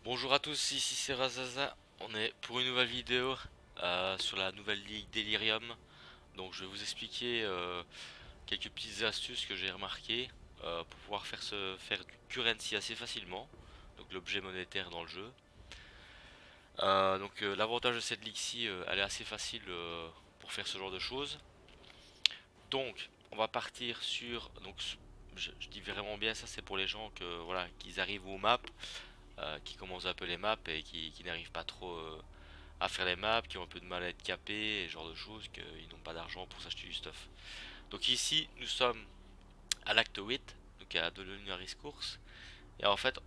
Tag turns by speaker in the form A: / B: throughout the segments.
A: Bonjour à tous, ici c'est Razaza. On est pour une nouvelle vidéo sur la nouvelle ligue Delirium. Donc je vais vous expliquer quelques petites astuces que j'ai remarquées pour pouvoir faire du currency assez facilement. Donc l'objet monétaire dans le jeu. L'avantage de cette ligue-ci, elle est assez facile pour faire ce genre de choses. Donc on va partir sur je dis vraiment bien ça, c'est pour les gens que voilà qu'ils arrivent aux maps, qui commencent un peu les maps et qui n'arrivent pas trop à faire les maps, qui ont un peu de mal à être capés et ce genre de choses, qu'ils n'ont pas d'argent pour s'acheter du stuff. Donc ici, nous sommes à l'acte 8, donc à de Lunaris Course. Et en fait,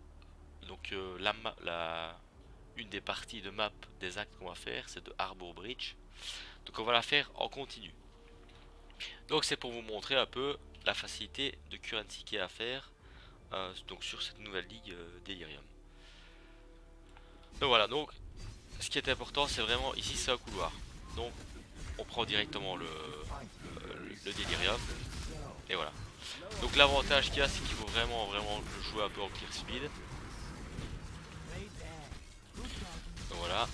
A: une des parties de map des actes qu'on va faire, c'est de Harbour Bridge. Donc on va la faire en continu. Donc c'est pour vous montrer un peu la facilité de currency qu'il y a à faire donc sur cette nouvelle ligue Delirium. Donc voilà, donc ce qui est important, c'est vraiment ici c'est un couloir. Donc on prend directement le Delirium et voilà. Donc l'avantage qu'il y a, c'est qu'il faut vraiment le jouer un peu en clear speed. Donc voilà.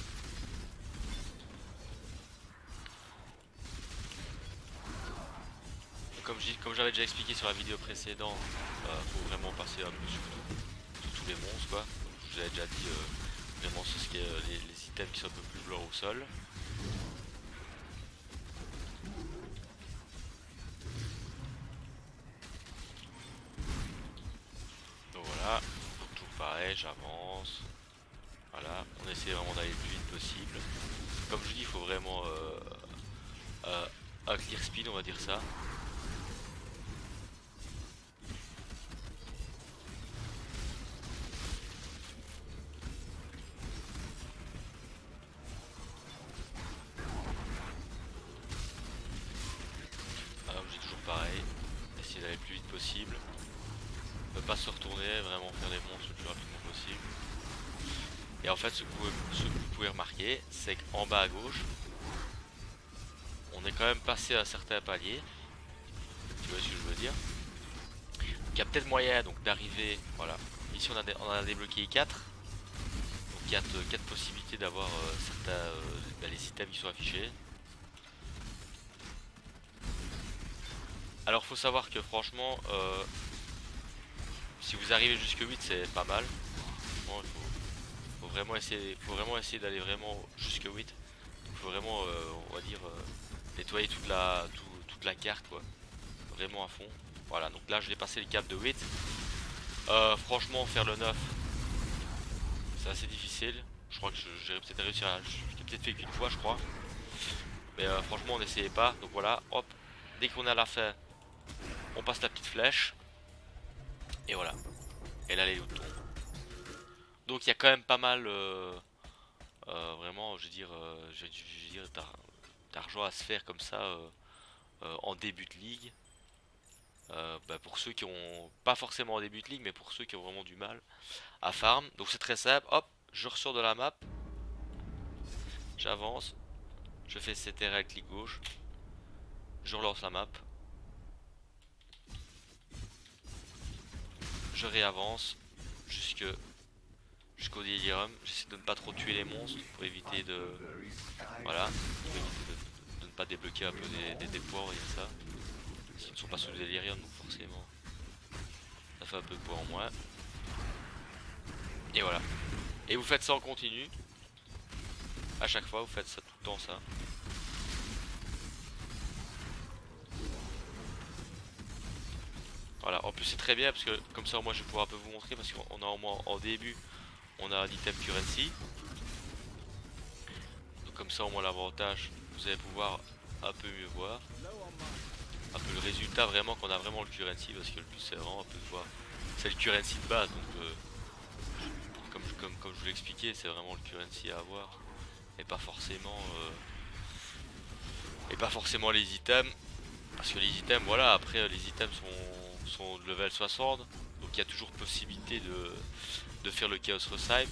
A: Comme j'avais déjà expliqué sur la vidéo précédente, faut vraiment passer un peu sur tous les monstres quoi. Je vous avais déjà dit vraiment ce qui est les items qui sont un peu plus blancs au sol. Donc voilà, donc toujours pareil, j'avance. Voilà, on essaie vraiment d'aller le plus vite possible. Comme je dis, il faut vraiment un clear speed, on va dire ça. Voilà, je dis toujours pareil, essayer d'aller le plus vite possible. Ne pas se retourner, vraiment faire les monstres le plus rapidement possible. Et en fait, ce que vous pouvez remarquer, c'est qu'en bas à gauche, on est quand même passé à certains paliers. Tu vois ce que je veux dire? Il y a peut-être moyen donc d'arriver. Voilà. Ici, on a débloqué 4. Donc 4 possibilités d'avoir les items qui sont affichés. Alors, faut savoir que franchement, si vous arrivez jusque 8, c'est pas mal. Franchement, faut vraiment essayer d'aller vraiment jusque 8. Donc, faut vraiment, on va dire, nettoyer toute la carte, quoi. Vraiment à fond. Voilà, donc là, je vais passer le cap de 8. Franchement, faire le 9, c'est assez difficile. Je crois que j'ai peut-être réussi à. Je l'ai peut-être fait qu'une fois, je crois. Mais franchement, on n'essayait pas. Donc voilà, hop. Dès qu'on est à la fin, on passe la petite flèche. Et voilà. Et là, les loups tombent. Donc il y a quand même pas mal. Vraiment, je veux dire d'argent à se faire comme ça en début de ligue. Pour ceux qui ont. Pas forcément en début de ligue, mais pour ceux qui ont vraiment du mal à farm. Donc c'est très simple. Hop, je ressors de la map. J'avance. Je fais CTRL clic gauche. Je relance la map. Je réavance jusqu'au Delirium. J'essaie de ne pas trop tuer les monstres pour éviter de. Voilà. Pour éviter de ne pas débloquer un peu des poids, on va dire ça. S'ils ne sont pas sous le Delirium, donc forcément. Ça fait un peu de poids en moins. Et voilà. Et vous faites ça en continu. À chaque fois, vous faites ça tout le temps, ça. Voilà. En plus, c'est très bien parce que comme ça, moi, je vais pouvoir un peu vous montrer parce qu'on a au moins en début, on a un item currency. Donc comme ça, au moins l'avantage, vous allez pouvoir un peu mieux voir. Un peu le résultat vraiment qu'on a vraiment le currency parce que le plus c'est vraiment un peu de voir. C'est le currency de base donc comme je vous l'ai expliqué, c'est vraiment le currency à avoir et pas forcément les items. Parce que les items, voilà, après les items sont de level 60. Donc il y a toujours possibilité de faire le Chaos Recipe.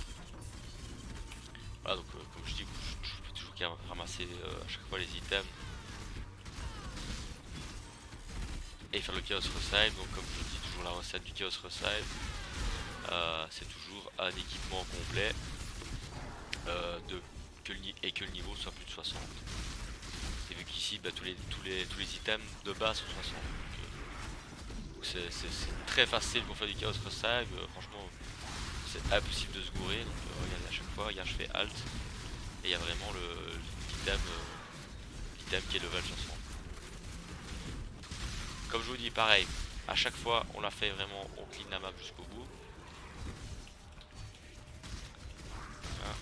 A: Voilà, donc comme je dis, je peux toujours ramasser à chaque fois les items et faire le Chaos Recipe. Donc comme je dis toujours la recette du Chaos Recipe. c'est toujours un équipement complet et que le niveau soit plus de 60. Et vu qu'ici bah, tous les items de base sont 60. Donc c'est très facile pour faire du chaos resave. Franchement c'est impossible de se gourer. Donc regarde à chaque fois, regarde je fais alt. Et il y a vraiment l'item qui est level 60. Comme je vous dis pareil, à chaque fois on l'a fait vraiment, on clean la map jusqu'au bout. Hein.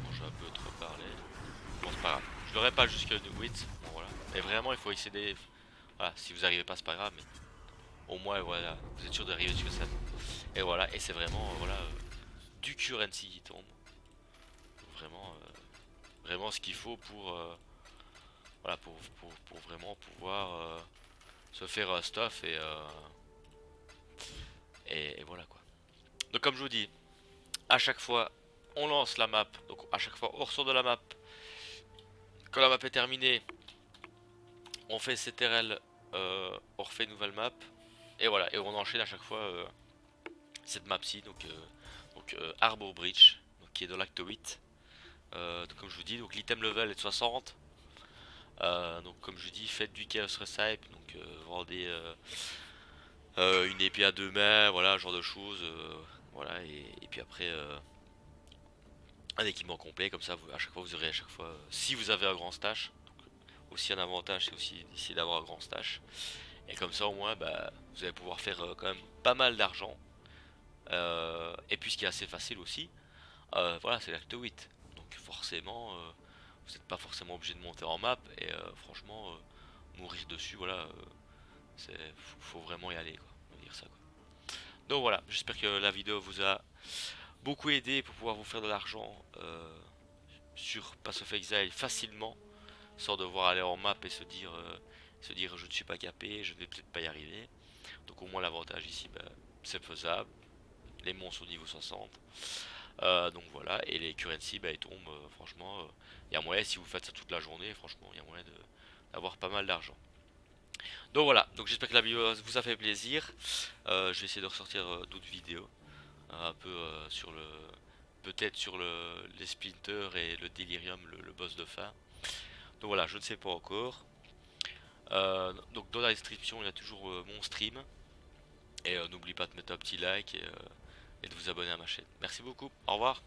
A: Bon, j'ai un peu trop parlé. Bon, c'est pas grave. Je l'aurai pas jusque de 8. Bon, voilà. Mais vraiment, il faut essayer des. Voilà, si vous arrivez pas, c'est pas grave. Mais au moins, voilà, vous êtes sûr d'arriver jusque ça. Et voilà, et c'est vraiment voilà, du currency qui tombe. Vraiment, vraiment ce qu'il faut pour, voilà, pour vraiment pouvoir se faire stuff et voilà quoi. Donc, comme je vous dis, à chaque fois, on lance la map. Donc, à chaque fois, on ressort de la map. Quand la map est terminée, on fait CTRL, on refait une nouvelle map. Et voilà, et on enchaîne à chaque fois cette map-ci. Donc Harbour Bridge, donc, qui est dans l'acte 8. Donc, comme je vous dis, donc l'item level est de 60. Donc comme je dis, faites du chaos recipe, donc vendez une épée à 2 mains, voilà, ce genre de choses. Voilà, et puis après un équipement complet, comme ça à chaque fois vous aurez à chaque fois, si vous avez un grand stash, aussi un avantage c'est aussi d'essayer d'avoir un grand stash. Et comme ça au moins bah, vous allez pouvoir faire quand même pas mal d'argent. Et puis ce qui est assez facile aussi, voilà, c'est l'acte 8. Donc forcément, vous n'êtes pas forcément obligé de monter en map. Et franchement, mourir dessus, voilà, faut vraiment y aller, quoi. On va dire ça, quoi. Donc voilà, j'espère que la vidéo vous a beaucoup aidé pour pouvoir vous faire de l'argent sur Pass of Exile facilement, sans devoir aller en map et se dire je ne suis pas capé, je ne vais peut-être pas y arriver. Donc au moins l'avantage ici, bah, c'est faisable. Les monstres au niveau 60. Donc voilà, et les currency bah, ils tombent, franchement, il y a moyen, si vous faites ça toute la journée, franchement, il y a moyen d'avoir pas mal d'argent. Donc voilà, donc j'espère que la vidéo vous a fait plaisir. Je vais essayer de ressortir d'autres vidéos, un peu sur le, peut-être sur les splinters et le delirium, le boss de fin. Donc voilà, je ne sais pas encore. Donc dans la description, il y a toujours mon stream. Et n'oublie pas de mettre un petit like et de vous abonner à ma chaîne. Merci beaucoup, au revoir.